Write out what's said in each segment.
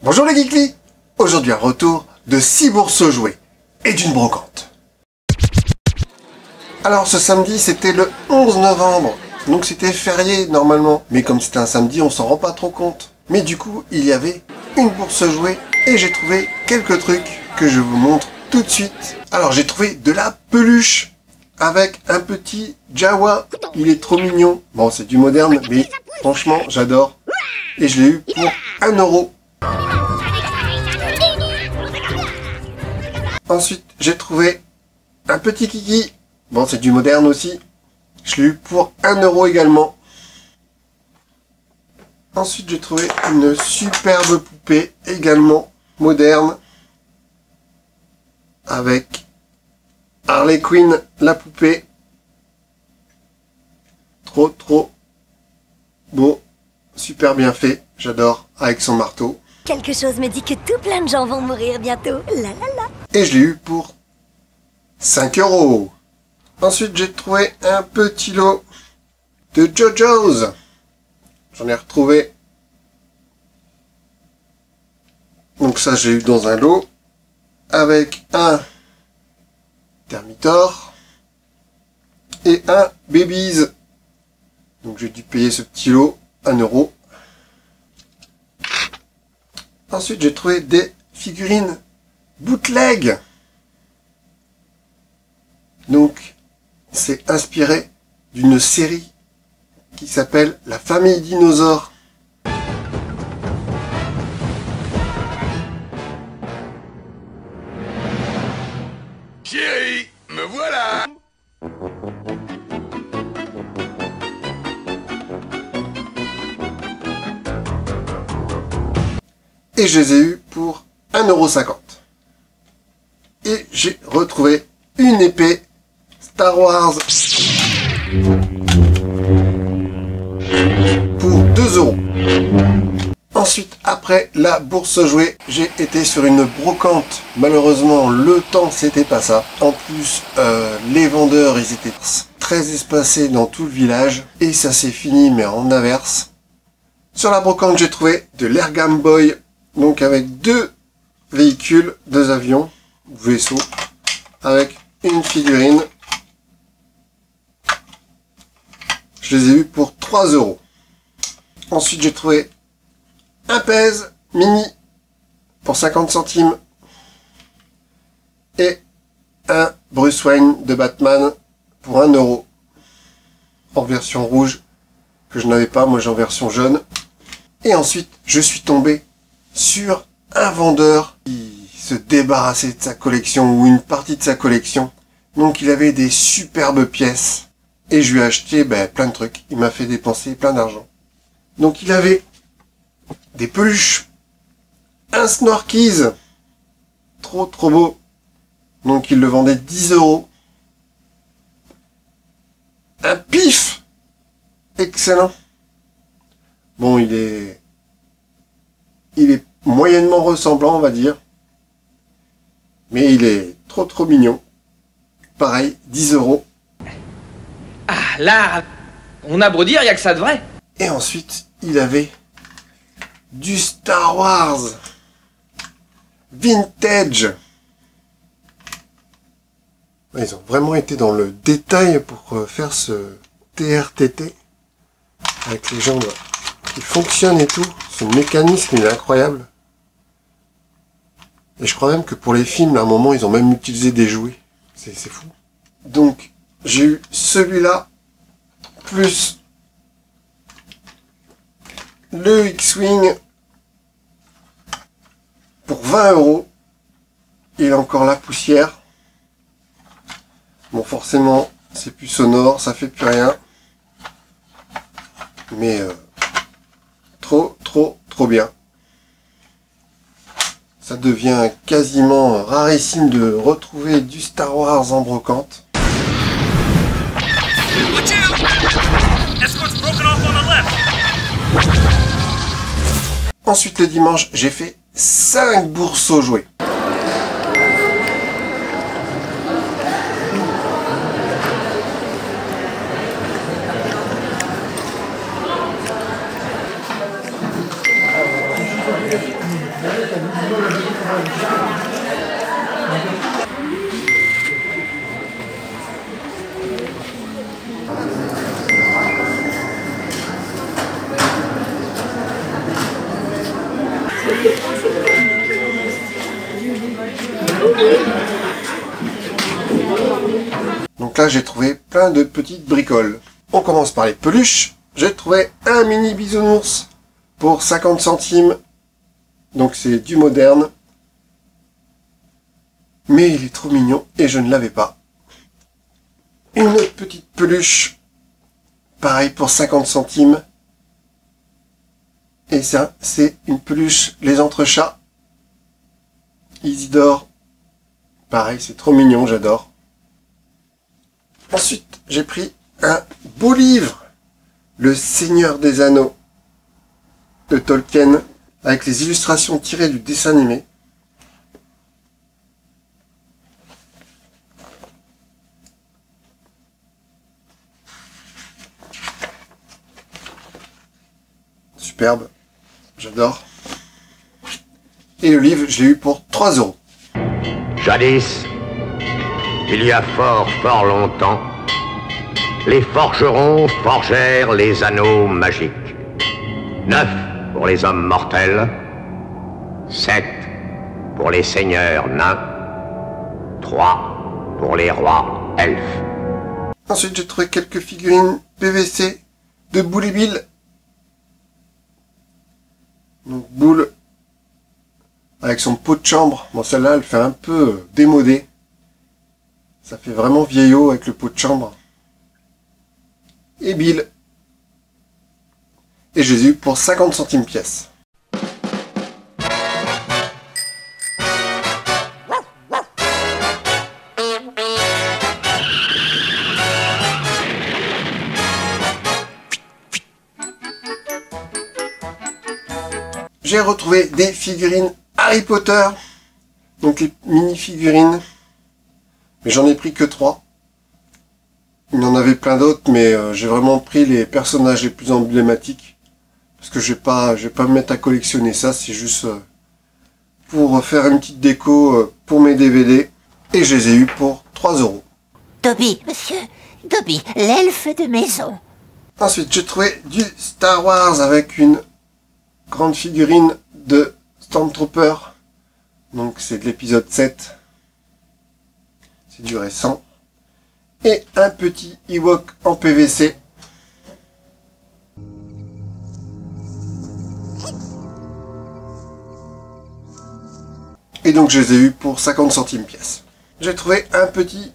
Bonjour les geekly. Aujourd'hui un retour de 6 bourses aux jouets et d'une brocante. Alors ce samedi c'était le 11 novembre, donc c'était férié normalement. Mais comme c'était un samedi on s'en rend pas trop compte. Mais du coup il y avait une bourse aux jouets et j'ai trouvé quelques trucs que je vous montre tout de suite. Alors j'ai trouvé de la peluche avec un petit Jawa. Il est trop mignon. Bon c'est du moderne mais franchement j'adore. Et je l'ai eu pour 1 €. Ensuite, j'ai trouvé un petit kiki. Bon, c'est du moderne aussi. Je l'ai eu pour 1 € également. Ensuite, j'ai trouvé une superbe poupée, également moderne. Avec Harley Quinn, la poupée. Trop beau. Super bien fait. J'adore. Avec son marteau. Quelque chose me dit que tout plein de gens vont mourir bientôt. La la la. Et je l'ai eu pour 5 €. Ensuite, j'ai trouvé un petit lot de JoJo's. J'en ai retrouvé. Donc ça, j'ai eu dans un lot. Avec un Terminator. Et un Babies. Donc j'ai dû payer ce petit lot 1 €. Ensuite, j'ai trouvé des figurines bootleg. Donc, c'est inspiré d'une série qui s'appelle La Famille Dinosaure. Chérie, me voilà! Et je les ai eus pour 1,50 €. Et j'ai retrouvé une épée Star Wars pour 2 €. Ensuite, après la bourse jouée, j'ai été sur une brocante. Malheureusement, le temps, c'était pas ça. En plus, les vendeurs, ils étaient très espacés dans tout le village. Et ça s'est fini, mais en averse. Sur la brocante, j'ai trouvé de l'Air Game Boy. Donc avec 2 véhicules, 2 avions, vaisseaux, avec une figurine. Je les ai eus pour 3 €. Ensuite, j'ai trouvé un pèse mini pour 50 centimes. Et un Bruce Wayne de Batman pour 1 €. En version rouge, que je n'avais pas, moi j'ai en version jaune. Et ensuite, je suis tombé sur un vendeur qui se débarrassait de sa collection ou une partie de sa collection. Donc il avait des superbes pièces et je lui ai acheté plein de trucs. Il m'a fait dépenser plein d'argent. Donc il avait des peluches, un Snorkies, trop beau. Donc il le vendait 10 €. Un Pif, excellent. Bon, il est moyennement ressemblant, on va dire. Mais il est trop mignon. Pareil, 10 €. Ah, là, on a beau dire, il n'y a que ça de vrai. Et ensuite, il avait du Star Wars Vintage. Ils ont vraiment été dans le détail pour faire ce TRTT. Avec les jambes qui fonctionnent et tout. Ce mécanisme, il est incroyable. Et je crois même que pour les films, à un moment, ils ont même utilisé des jouets. C'est fou. Donc, j'ai eu celui-là, plus le X-Wing pour 20 €. Il a encore la poussière. Bon, forcément, c'est plus sonore, ça fait plus rien. Mais trop bien. Ça devient quasiment rarissime de retrouver du Star Wars en brocante. Ensuite, le dimanche, j'ai fait 5 bourses aux jouets. Donc là, j'ai trouvé plein de petites bricoles. On commence par les peluches. J'ai trouvé un mini bisounours pour 50 centimes. Donc c'est du moderne. Mais il est trop mignon et je ne l'avais pas. Une autre petite peluche. Pareil pour 50 centimes. Et ça, c'est une peluche Les Entrechats. Isidore. Pareil, c'est trop mignon, j'adore. Ensuite, j'ai pris un beau livre. Le Seigneur des Anneaux de Tolkien. Avec les illustrations tirées du dessin animé. Superbe. J'adore. Et le livre, je l'ai eu pour 3 €. Jadis, il y a fort longtemps, les forgerons forgèrent les anneaux magiques. 9 pour les hommes mortels, 7 pour les seigneurs nains, 3 pour les rois elfes. Ensuite, j'ai trouvé quelques figurines PVC de Boule et Bill. Donc, Boule avec son pot de chambre. Bon, celle-là, elle fait un peu démodée. Ça fait vraiment vieillot avec le pot de chambre. Et Bill. Et je les ai eu pour 50 centimes pièce. J'ai retrouvé des figurines Harry Potter. Donc les mini-figurines. Mais j'en ai pris que 3. Il y en avait plein d'autres, mais j'ai vraiment pris les personnages les plus emblématiques. Parce que je vais pas me mettre à collectionner ça, c'est juste pour faire une petite déco pour mes DVD. Et je les ai eus pour 3 €. Dobby, monsieur, Dobby, l'elfe de maison. Ensuite, j'ai trouvé du Star Wars avec une grande figurine de Stormtrooper. Donc c'est de l'épisode 7. C'est du récent. Et un petit Ewok en PVC. Et donc je les ai eus pour 50 centimes pièce. J'ai trouvé un petit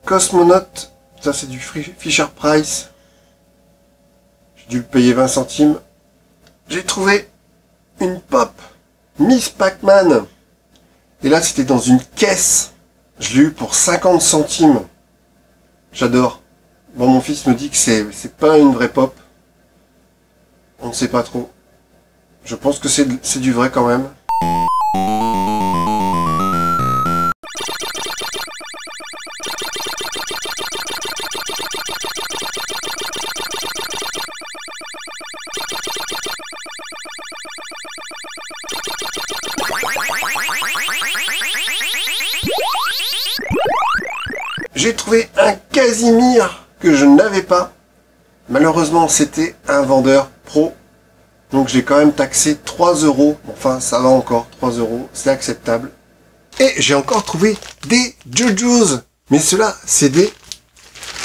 cosmonaute. Ça c'est du Fisher Price. J'ai dû le payer 20 centimes. J'ai trouvé une pop Miss Pac-Man. Et là c'était dans une caisse. Je l'ai eu pour 50 centimes. J'adore. Bon, mon fils me dit que c'est pas une vraie pop. On ne sait pas trop. Je pense que c'est du vrai quand même. J'ai trouvé un Casimir que je n'avais pas. Malheureusement, c'était un vendeur pro. Donc j'ai quand même taxé 3 €. Enfin, ça va encore, 3 €, c'est acceptable. Et j'ai encore trouvé des JoJo's. Mais ceux-là, c'est des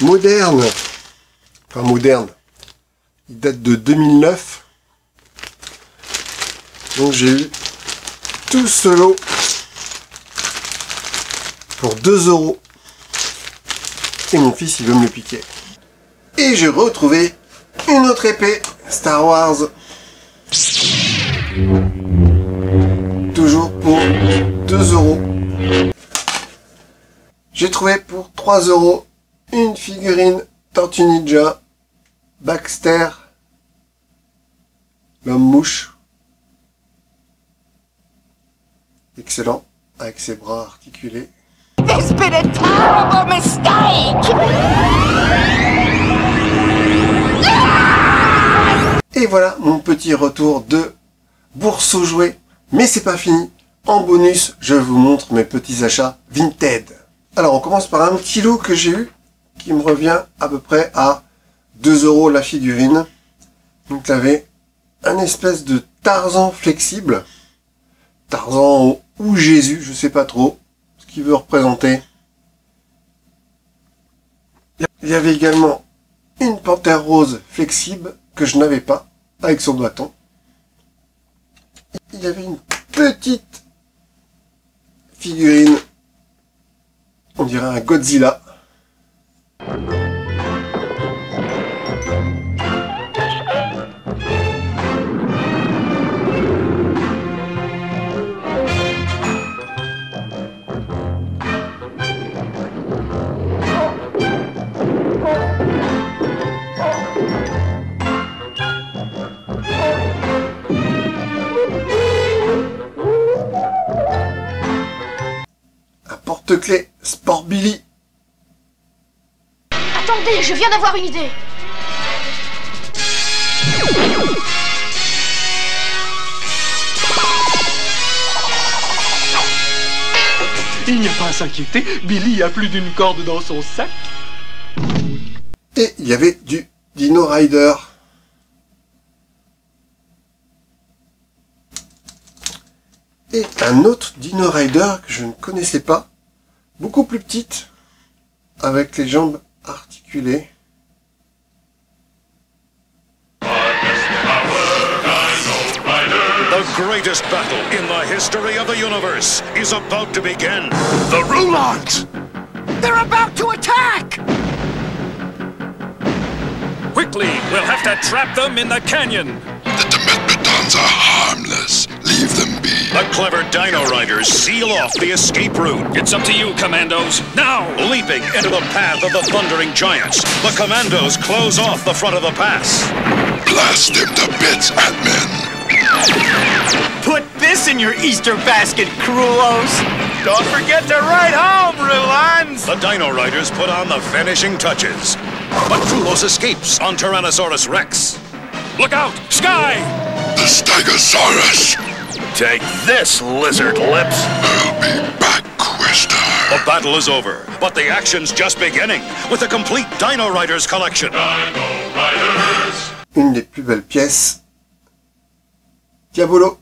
modernes. Enfin, modernes. Ils datent de 2009. Donc j'ai eu tout ce lot pour 2 €. Et mon fils, il veut me le piquer. Et j'ai retrouvé une autre épée Star Wars. Toujours pour 2 €. J'ai trouvé pour 3 € une figurine Tortue Ninja Baxter, l'homme mouche. Excellent, avec ses bras articulés. There's been a terrible mistake! Et voilà mon petit retour de bourse aux jouets Mais c'est pas fini. En bonus, je vous montre mes petits achats Vinted. Alors, on commence par un petit lot que j'ai eu, qui me revient à peu près à 2 € la figurine. Donc, il avait un espèce de Tarzan flexible. Tarzan ou Jésus, je sais pas trop ce qu'il veut représenter. Il y avait également une panthère rose flexible que je n'avais pas, avec son bâton. Il y avait une petite figurine, on dirait un Godzilla. Porte-clés Sport Billy. Attendez, je viens d'avoir une idée. Il n'y a pas à s'inquiéter, Billy a plus d'une corde dans son sac. Et il y avait du Dino Rider. Et un autre Dino Rider que je ne connaissais pas, beaucoup plus petite, avec les jambes articulées. The greatest battle in the history of the universe is about to begin. The Rulons! They're about to attack! Quickly, we'll have to trap them in the canyon. The Dimetrodons are harmless. Leave them be. The clever Dino Riders seal off the escape route. It's up to you, Commandos. Now! Leaping into the path of the thundering giants, the Commandos close off the front of the pass. Blast them to bits, Ant-Man. Put this in your Easter basket, Krulos! Don't forget to ride home, Rulons! The Dino Riders put on the finishing touches. But Krulos escapes on Tyrannosaurus Rex. Look out! Sky! The Stegosaurus! Take this, lizard lips! I'll be back, Questar. The battle is over, but the action's just beginning with a complete Dino Riders collection. Dino Riders! Une des plus belles pièces, Diabolo,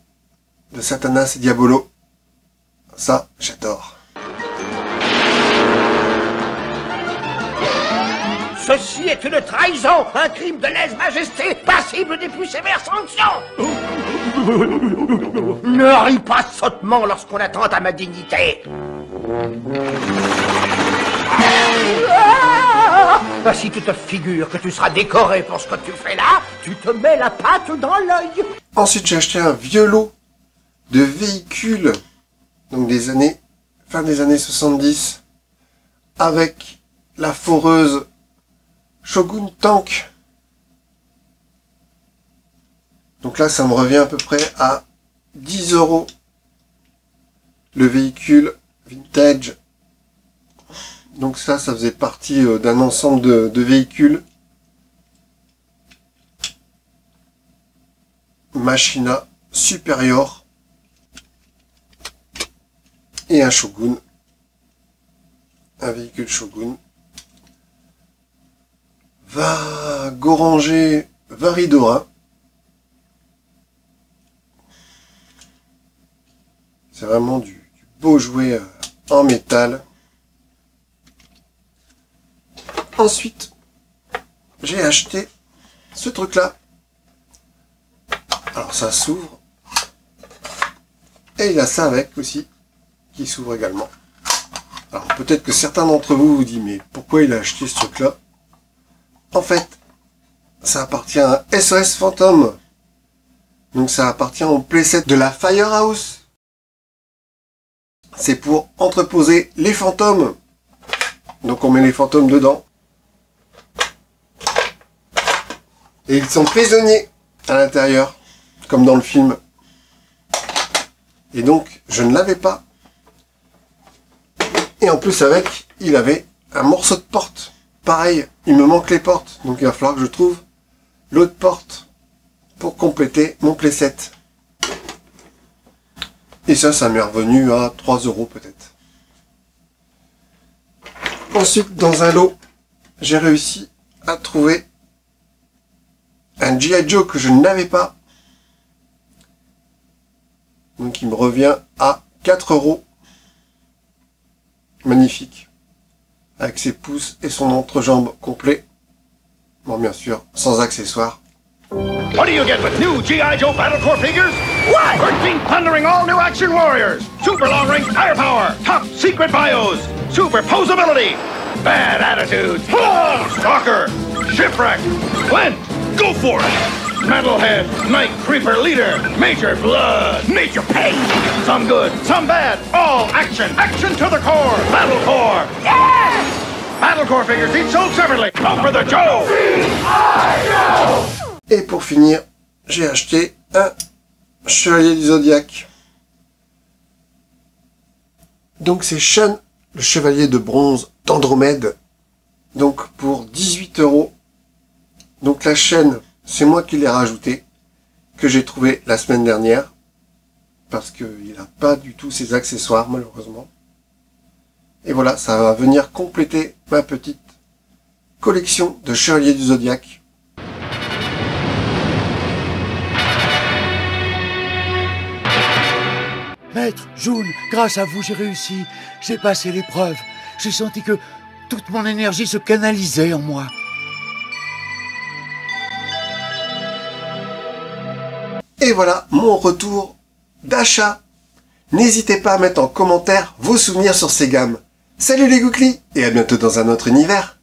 de Satanas et Diabolo. Ça, j'adore. Ceci est une trahison, un crime de lèse-majesté, passible des plus sévères sanctions. Ne ris pas sottement lorsqu'on attente à ma dignité. Si tu te figures que tu seras décoré pour ce que tu fais là, tu te mets la patte dans l'œil. Ensuite, j'ai acheté un vieux lot de véhicules, donc fin des années 70, avec la foreuse Shogun Tank. Donc là, ça me revient à peu près à 10 € le véhicule vintage. Donc ça faisait partie d'un ensemble de véhicules. Machina Superior. Et un Shogun. Un véhicule Shogun. Goranger Varidora. C'est vraiment du beau jouet en métal. Ensuite, j'ai acheté ce truc-là. Alors ça s'ouvre. Et il y a ça avec aussi, qui s'ouvre également. Alors peut-être que certains d'entre vous vous disent, mais pourquoi il a acheté ce truc-là? En fait, ça appartient à SOS Phantom. Donc ça appartient au playset de la Firehouse. C'est pour entreposer les fantômes. Donc on met les fantômes dedans. Et ils sont prisonniers à l'intérieur, comme dans le film. Et donc, je ne l'avais pas. Et en plus avec, il avait un morceau de porte. Pareil, il me manque les portes. Donc il va falloir que je trouve l'autre porte pour compléter mon playset. Et ça m'est revenu à 3 € peut-être. Ensuite, dans un lot, j'ai réussi à trouver un G.I. Joe que je n'avais pas. Donc il me revient à 4 €. Magnifique. Avec ses pouces et son entrejambe complet. Bon, bien sûr, sans accessoires. What do you get with new G.I. Joe Battle Corps figures? What? 13 thundering all-new action warriors! Super long-range firepower! Top secret bios! Super posability! Bad attitudes! Stalker! Shipwreck! Flint! Go for it! Metalhead! Night Creeper Leader! Major Blood! Major Pain! Some good, some bad! All action! Action to the core! Battle Corps! Yes! Battle Corps figures each sold separately! Go for the Joe! Et pour finir, j'ai acheté un Chevalier du Zodiaque. Donc c'est Sean, le Chevalier de bronze d'Andromède. Donc pour 18 €. Donc la chaîne, c'est moi qui l'ai rajouté, que j'ai trouvé la semaine dernière. Parce qu'il n'a pas du tout ses accessoires, malheureusement. Et voilà, ça va venir compléter ma petite collection de Chevaliers du Zodiaque. Maître, June, grâce à vous, j'ai réussi. J'ai passé l'épreuve. J'ai senti que toute mon énergie se canalisait en moi. Et voilà mon retour d'achat. N'hésitez pas à mettre en commentaire vos souvenirs sur ces gammes. Salut les Gouklis et à bientôt dans un autre univers.